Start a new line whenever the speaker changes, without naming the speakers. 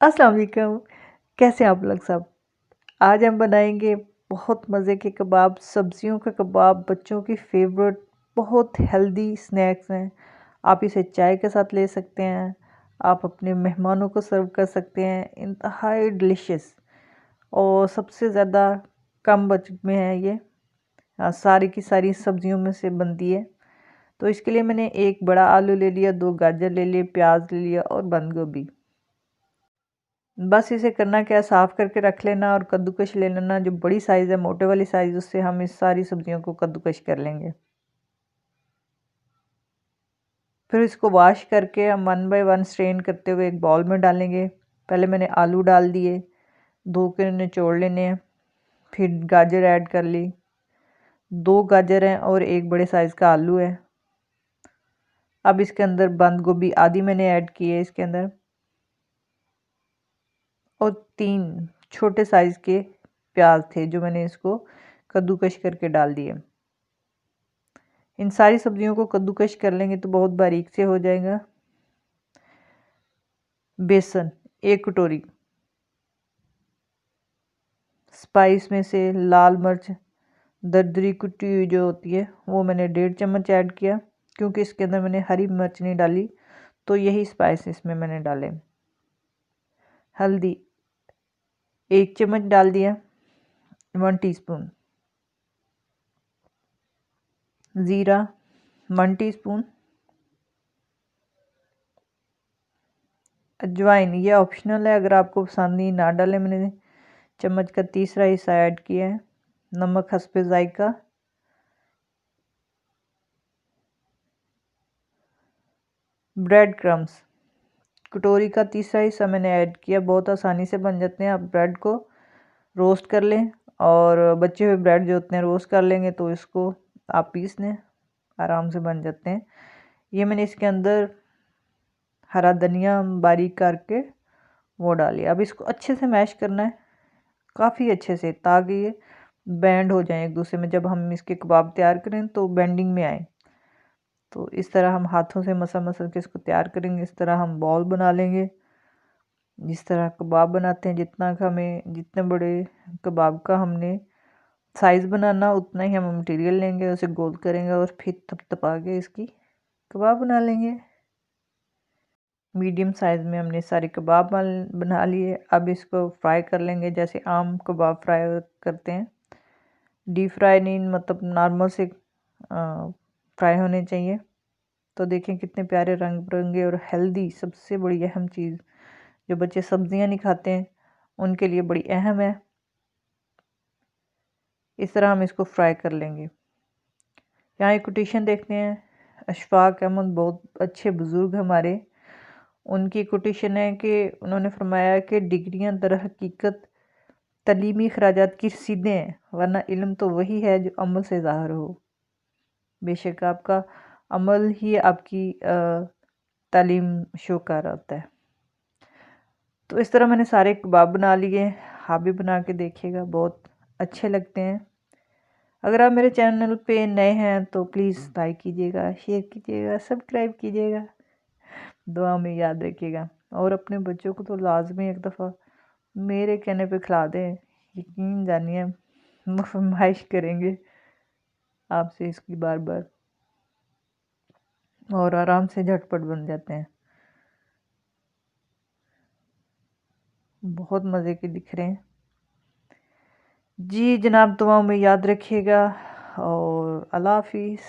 अस्सलाम वालेकुम। कैसे हैं आप लोग सब? आज हम बनाएंगे बहुत मज़े के कबाब, सब्जियों का कबाब, बच्चों की फेवरेट, बहुत हेल्दी स्नैक्स हैं। आप इसे चाय के साथ ले सकते हैं, आप अपने मेहमानों को सर्व कर सकते हैं। इंतहाई डिलिशियस और सबसे ज़्यादा कम बजट में है ये। सारी की सारी सब्जियों में से बनती है। तो इसके लिए मैंने एक बड़ा आलू ले लिया, 2 गाजर ले लिए, प्याज ले लिया और बंद गोभी। बस इसे करना क्या है, साफ़ करके रख लेना और कद्दूकश ले लेना। जो बड़ी साइज़ है, मोटे वाली साइज़, उससे हम इस सारी सब्जियों को कद्दूकश कर लेंगे। फिर इसको वॉश करके हम वन बाय वन स्ट्रेन करते हुए एक बाउल में डालेंगे। पहले मैंने आलू डाल दिए, धो के निचोड़ लेने हैं। फिर गाजर ऐड कर ली, 2 गाजर हैं और एक बड़े साइज़ का आलू है। अब इसके अंदर बंद गोभी आधी मैंने ऐड की है इसके अंदर, और 3 छोटे साइज़ के प्याज थे जो मैंने इसको कद्दूकश करके डाल दिए। इन सारी सब्जियों को कद्दूकश कर लेंगे तो बहुत बारीक से हो जाएगा। बेसन 1 कटोरी, स्पाइस में से लाल मिर्च दरदरी कुटी हुई जो होती है वो मैंने 1.5 चम्मच ऐड किया, क्योंकि इसके अंदर मैंने हरी मिर्च नहीं डाली, तो यही स्पाइस इसमें मैंने डाले। हल्दी 1 चम्मच डाल दिया, 1 टीस्पून। ज़ीरा 1 टीस्पून। अजवाइन ये ऑप्शनल है, अगर आपको पसंद नहीं ना डालें। मैंने चम्मच का तीसरा हिस्सा ऐड किया है। नमक हस्बे जायका। ब्रेड क्रम्स कटोरी का तीसरा हिस्सा मैंने ऐड किया। बहुत आसानी से बन जाते हैं। आप ब्रेड को रोस्ट कर लें, और बचे हुए ब्रेड जो होते हैं रोस्ट कर लेंगे तो इसको आप पीस लें, आराम से बन जाते हैं। ये मैंने इसके अंदर हरा धनिया बारीक करके वो डाली। अब इसको अच्छे से मैश करना है, काफ़ी अच्छे से, ताकि ये बैंड हो जाए एक दूसरे में। जब हम इसके कबाब तैयार करें तो बेंडिंग में आए। तो इस तरह हम हाथों से मसल मसल के इसको तैयार करेंगे। इस तरह हम बॉल बना लेंगे, जिस तरह कबाब बनाते हैं। जितना का हमें, जितने बड़े कबाब का हमने साइज़ बनाना, उतना ही हम मटेरियल लेंगे, उसे गोल करेंगे और फिर थपथपा के इसकी कबाब बना लेंगे। मीडियम साइज़ में हमने सारे कबाब बना लिए। अब इसको फ्राई कर लेंगे, जैसे आम कबाब फ्राई करते हैं। डीप फ्राई नहीं, मतलब नॉर्मल से फ्राई होने चाहिए। तो देखें कितने प्यारे रंग बिरंगे और हेल्दी, सबसे बड़ी अहम चीज़, जो बच्चे सब्जियां नहीं खाते हैं उनके लिए बड़ी अहम है। इस तरह हम इसको फ्राई कर लेंगे। यहाँ एक कोटेशन देखते हैं, अशफाक अहमद, बहुत अच्छे बुज़ुर्ग हमारे, उनकी कोटेशन है कि उन्होंने फरमाया कि डिग्रियां दर हकीकत तलीमी अखराजात की रसीदें हैं, वरना इल्म तो वही है जो अमल से ज़ाहिर हो। बेशक आपका अमल ही आपकी तालीम शो कर रहा होता है। तो इस तरह मैंने सारे कबाब बना लिए। आप भी बना के देखिएगा, बहुत अच्छे लगते हैं। अगर आप मेरे चैनल पे नए हैं तो प्लीज़ लाइक कीजिएगा, शेयर कीजिएगा, सब्सक्राइब कीजिएगा, दुआ में याद रखिएगा। और अपने बच्चों को तो लाजमी एक दफ़ा मेरे कहने पे खिला दें, यकीन जानिए फरमाइश करेंगे आपसे इसकी बार बार, और आराम से झटपट बन जाते हैं। बहुत मज़े के दिख रहे हैं। जी जनाब, दुआओं में याद रखिएगा और अल्लाह हाफिज़।